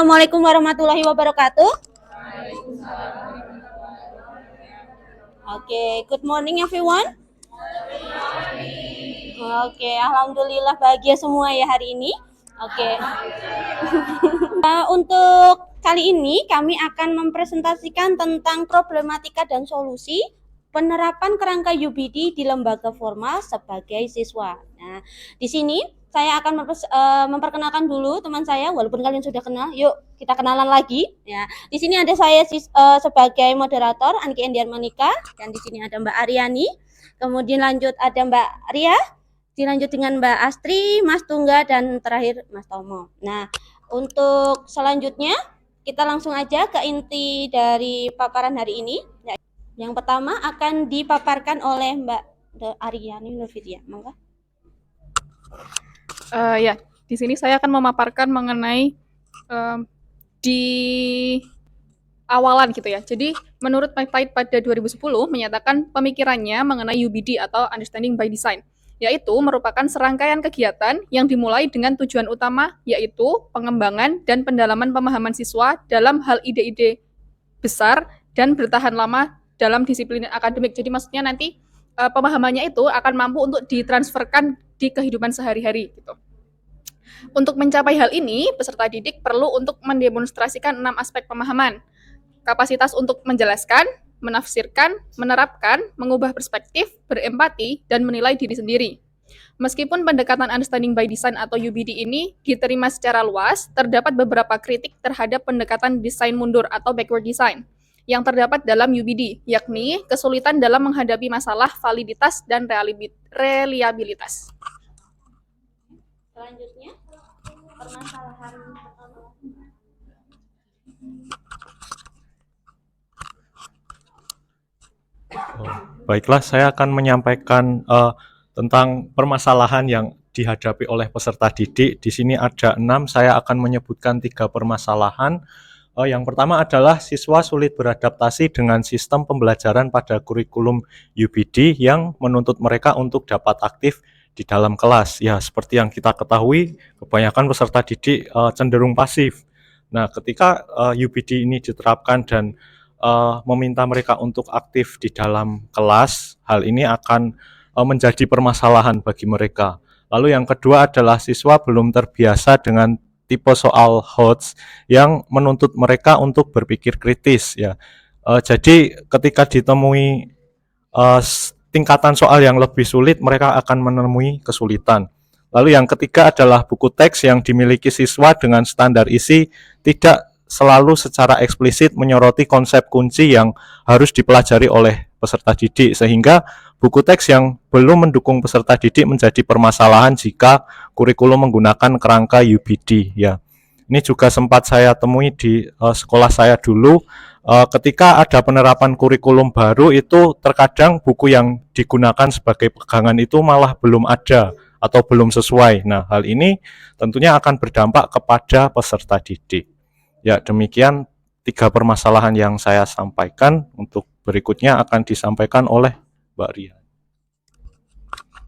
Assalamualaikum warahmatullahi wabarakatuh. Good morning everyone. Alhamdulillah bahagia semua ya hari ini. Untuk kali ini kami akan mempresentasikan tentang problematika dan solusi penerapan kerangka UBD di lembaga formal sebagai siswa. Nah, di sini saya akan memperkenalkan dulu teman saya, walaupun kalian sudah kenal. Yuk kita kenalan lagi. Ya, di sini ada saya sebagai moderator Anki Endiar Monika, dan di sini ada Mbak Aryani. Kemudian lanjut ada Mbak Ria, dilanjut dengan Mbak Astri, Mas Tungga, dan terakhir Mas Tomo. Nah, untuk selanjutnya kita langsung aja ke inti dari paparan hari ini. Yang pertama akan dipaparkan oleh Mbak Aryani Nurfidia. Monggo. Ya, di sini saya akan memaparkan mengenai di awalan gitu ya. Jadi menurut Pahit pada 2010 menyatakan pemikirannya mengenai UBD atau Understanding by Design, yaitu merupakan serangkaian kegiatan yang dimulai dengan tujuan utama yaitu pengembangan dan pendalaman pemahaman siswa dalam hal ide-ide besar dan bertahan lama dalam disiplin akademik. Jadi maksudnya nanti pemahamannya itu akan mampu untuk ditransferkan di kehidupan sehari-hari gitu. Untuk mencapai hal ini, peserta didik perlu untuk mendemonstrasikan 6 aspek pemahaman. Kapasitas untuk menjelaskan, menafsirkan, menerapkan, mengubah perspektif, berempati, dan menilai diri sendiri. Meskipun pendekatan Understanding by Design atau UBD ini diterima secara luas, terdapat beberapa kritik terhadap pendekatan desain mundur atau backward design yang terdapat dalam UBD, yakni kesulitan dalam menghadapi masalah validitas dan reliabilitas. Selanjutnya, permasalahan pertama. Baiklah, saya akan menyampaikan tentang permasalahan yang dihadapi oleh peserta didik. Di sini ada 6, saya akan menyebutkan 3 permasalahan. Yang pertama adalah siswa sulit beradaptasi dengan sistem pembelajaran pada kurikulum UBD yang menuntut mereka untuk dapat aktif di dalam kelas. Ya, seperti yang kita ketahui, kebanyakan peserta didik cenderung pasif. Nah, ketika UBD ini diterapkan dan meminta mereka untuk aktif di dalam kelas, hal ini akan menjadi permasalahan bagi mereka. Lalu yang kedua adalah siswa belum terbiasa dengan tipe soal HOTS yang menuntut mereka untuk berpikir kritis ya. Jadi ketika ditemui tingkatan soal yang lebih sulit, mereka akan menemui kesulitan. Lalu yang ketiga adalah buku teks yang dimiliki siswa dengan standar isi tidak selalu secara eksplisit menyoroti konsep kunci yang harus dipelajari oleh peserta didik, sehingga buku teks yang belum mendukung peserta didik menjadi permasalahan jika kurikulum menggunakan kerangka UBD ya. Ini juga sempat saya temui di sekolah saya dulu. Ketika ada penerapan kurikulum baru, itu terkadang buku yang digunakan sebagai pegangan itu malah belum ada atau belum sesuai. Nah, hal ini tentunya akan berdampak kepada peserta didik. Ya, demikian 3 permasalahan yang saya sampaikan. Untuk berikutnya akan disampaikan oleh Mbak Ria.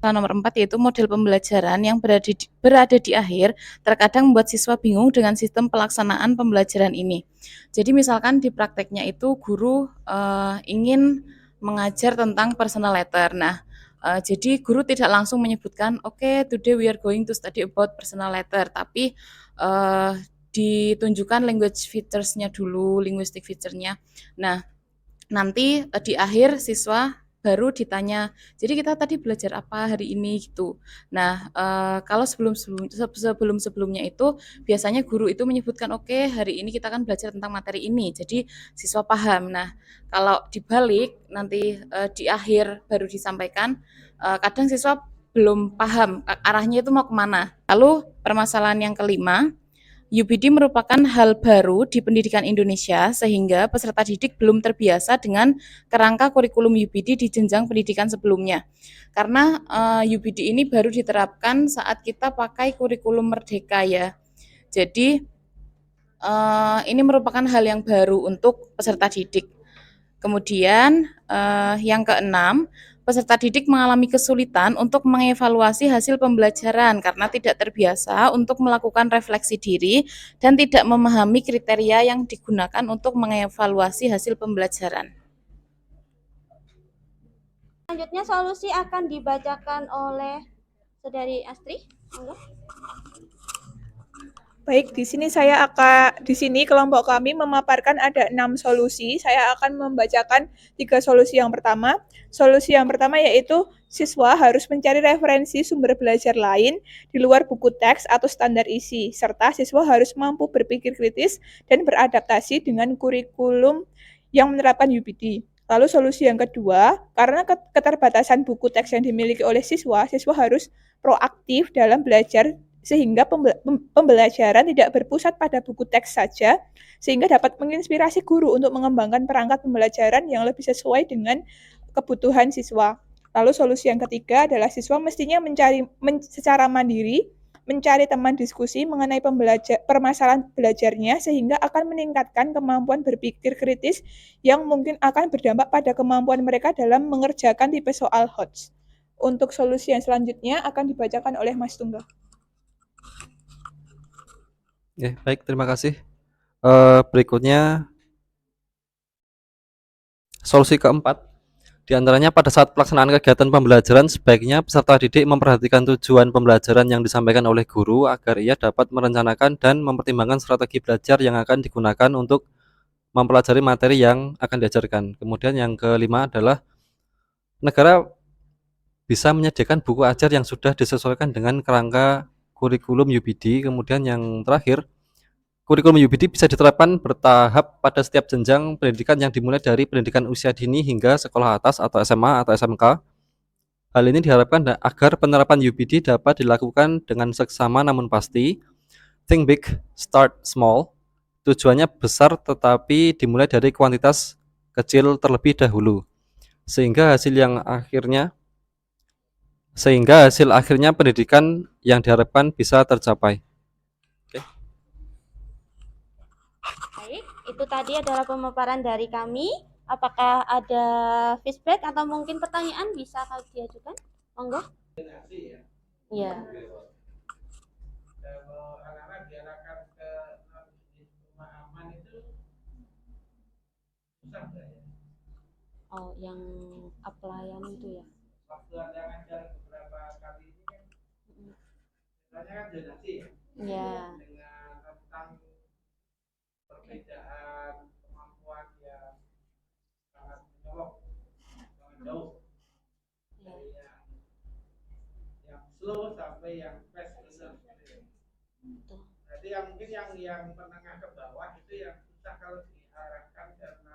Nomor 4 yaitu model pembelajaran yang berada di akhir terkadang membuat siswa bingung dengan sistem pelaksanaan pembelajaran ini. Jadi misalkan di prakteknya itu guru ingin mengajar tentang personal letter. Nah, jadi guru tidak langsung menyebutkan, "Oke, today we are going to study about personal letter," tapi ditunjukkan language features-nya dulu, linguistic feature-nya. Nah, nanti di akhir siswa baru ditanya, jadi kita tadi belajar apa hari ini gitu. Nah, kalau sebelumnya itu biasanya guru itu menyebutkan, "Oke, hari ini kita akan belajar tentang materi ini," jadi siswa paham. Nah, kalau dibalik nanti di akhir baru disampaikan, kadang siswa belum paham arahnya itu mau kemana. Lalu permasalahan yang kelima, UBD merupakan hal baru di pendidikan Indonesia sehingga peserta didik belum terbiasa dengan kerangka kurikulum UBD di jenjang pendidikan sebelumnya. Karena UBD ini baru diterapkan saat kita pakai kurikulum Merdeka ya. Jadi ini merupakan hal yang baru untuk peserta didik. Kemudian yang keenam, peserta didik mengalami kesulitan untuk mengevaluasi hasil pembelajaran karena tidak terbiasa untuk melakukan refleksi diri dan tidak memahami kriteria yang digunakan untuk mengevaluasi hasil pembelajaran. Selanjutnya solusi akan dibacakan oleh Saudari Astri. Monggo. Baik, di sini kelompok kami memaparkan ada 6 solusi. Saya akan membacakan 3 solusi yang pertama. Solusi yang pertama yaitu siswa harus mencari referensi sumber belajar lain di luar buku teks atau standar isi, serta siswa harus mampu berpikir kritis dan beradaptasi dengan kurikulum yang menerapkan UBD. Lalu solusi yang kedua, karena keterbatasan buku teks yang dimiliki oleh siswa, siswa harus proaktif dalam belajar sehingga pembelajaran tidak berpusat pada buku teks saja, sehingga dapat menginspirasi guru untuk mengembangkan perangkat pembelajaran yang lebih sesuai dengan kebutuhan siswa. Lalu solusi yang ketiga adalah siswa mestinya secara mandiri mencari teman diskusi mengenai permasalahan belajarnya sehingga akan meningkatkan kemampuan berpikir kritis yang mungkin akan berdampak pada kemampuan mereka dalam mengerjakan tipe soal HOTS. Untuk solusi yang selanjutnya akan dibacakan oleh Mas Tunggal. Baik, terima kasih. Berikutnya solusi keempat, di antaranya pada saat pelaksanaan kegiatan pembelajaran sebaiknya peserta didik memperhatikan tujuan pembelajaran yang disampaikan oleh guru agar ia dapat merencanakan dan mempertimbangkan strategi belajar yang akan digunakan untuk mempelajari materi yang akan diajarkan. Kemudian yang kelima adalah negara bisa menyediakan buku ajar yang sudah disesuaikan dengan kerangka kurikulum UBD. Kemudian yang terakhir, kurikulum UBD bisa diterapkan bertahap pada setiap jenjang pendidikan yang dimulai dari pendidikan usia dini hingga sekolah atas atau SMA atau SMK. Hal ini diharapkan agar penerapan UBD dapat dilakukan dengan seksama namun pasti. Think big, start small. Tujuannya besar tetapi dimulai dari kuantitas kecil terlebih dahulu. Sehingga hasil akhirnya pendidikan yang diharapkan bisa tercapai. Baik, itu tadi adalah pemaparan dari kami. Apakah ada feedback atau mungkin pertanyaan bisa kalian diajukan? Monggo. Iya. Kalau anak-anak diarahkan ke rumah aman itu susah nggak ya? Oh, yang applyan itu ya. Waktu ada ngajar beberapa kali ini kan, sebenarnya kan donasi ya. Iya. Dengan tentang perbedaan kemampuan yang sangat menyolok, sangat jauh dari yang slow sampai yang fast learner. Jadi yang mungkin yang menengah ke bawah itu yang susah kalau diarahkan ke 6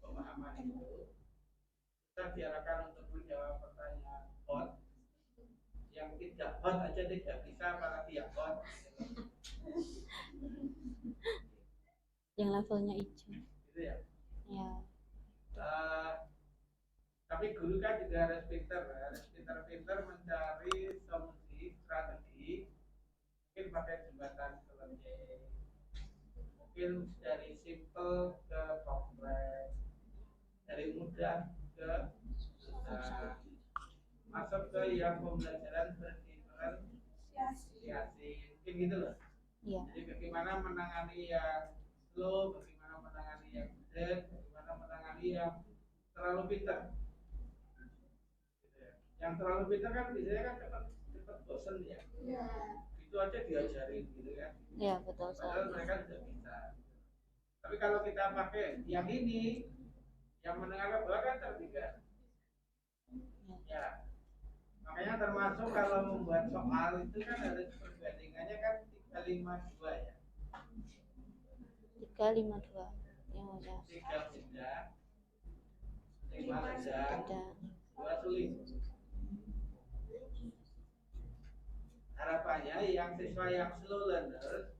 pemahaman itu. Kita diarahkan untuk menjawab pertanyaan hot, yang tidak hot aja tidak bisa, apalagi yang hot. Yang levelnya hijau. Gitu ya. Ya. Tapi guru kan juga harus pintar mencari solusi strategi. Mungkin pakai jembatan selenting, mungkin dari simple ke kompleks, dari mudah ke susah, masuk ke yang pembelajaran berdiferensiasi, mungkin gitu loh. Iya. Jadi bagaimana menangani yang slow, bagaimana menangani yang berat, bagaimana menangani yang terlalu pintar. Yang terlalu pintar kan biasanya kan cepat bosan ya. Itu aja diajarin gitu kan. Iya, betul Padahal sekali. mereka sudah bisa. Tapi kalau kita pakai yang ini, yang menengah ke bawah kan tertiga. Ya. Makanya termasuk kalau membuat soal itu kan harus perbandingannya kan 352 ya. 352 yang udah 3 mudah, 5 mudah, 2 sulit. Harapannya yang siswa yang slow learner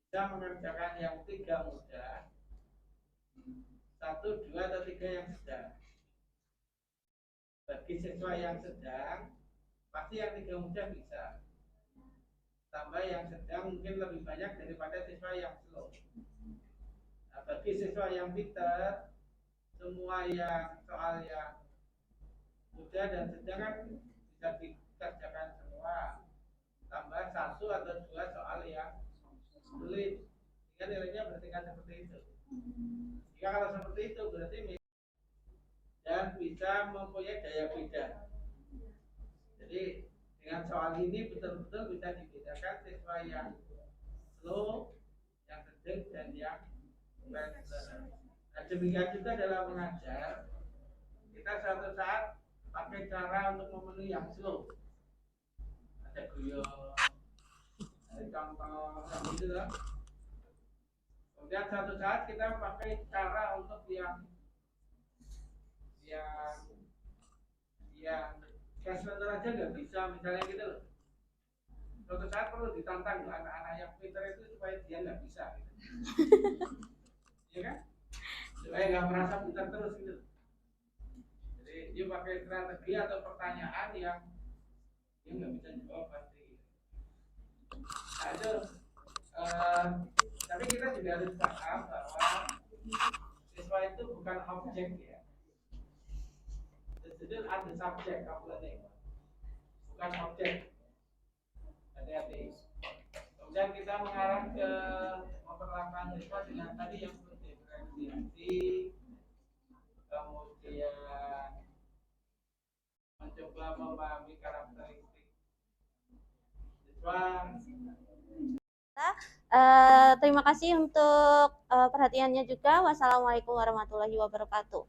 bisa mengerjakan yang 3 mudah, 1, 2, atau 3 yang sedang. Bagi siswa yang sedang, pasti yang 3 mudah bisa. Tambah yang sedang mungkin lebih banyak daripada siswa yang slow. Nah, bagi siswa yang pintar, semua yang soal yang mudah dan sedang kan bisa dikerjakan semua, tambah 1 atau 2 soal yang sulit, sehingga nilainya bertingkat seperti itu. Jika kalau seperti itu berarti dan bisa mempunyai daya beda. Jadi dengan soal ini betul-betul bisa dibedakan siswa yang slow, yang sedang, dan yang fast learner. Nah, demikian juga dalam mengajar, kita suatu saat pakai cara untuk memenuhi yang slow. Ada guyon, ada contoh, yang gitu lah. Kemudian suatu saat kita pakai cara untuk yang fast learner aja nggak bisa, misalnya gitu loh. Suatu saat perlu ditantang loh, anak-anak yang pintar itu supaya dia nggak bisa gitu. Iya kan? Supaya nggak merasa pintar terus gitu. Jadi dia pakai strategi atau pertanyaan yang dia nggak bisa jawab pasti. Nah itu, tapi kita juga harus paham bahwa siswa itu bukan objek ya. The student are the subject of learning, bukan objek. Hati-hati. Kemudian kita mengarah ke memperlakukan siswa dengan tadi yang berdiferensiasi, kemudian mencoba memahami karakteristik siswa. Terima kasih untuk perhatiannya juga. Wassalamualaikum warahmatullahi wabarakatuh.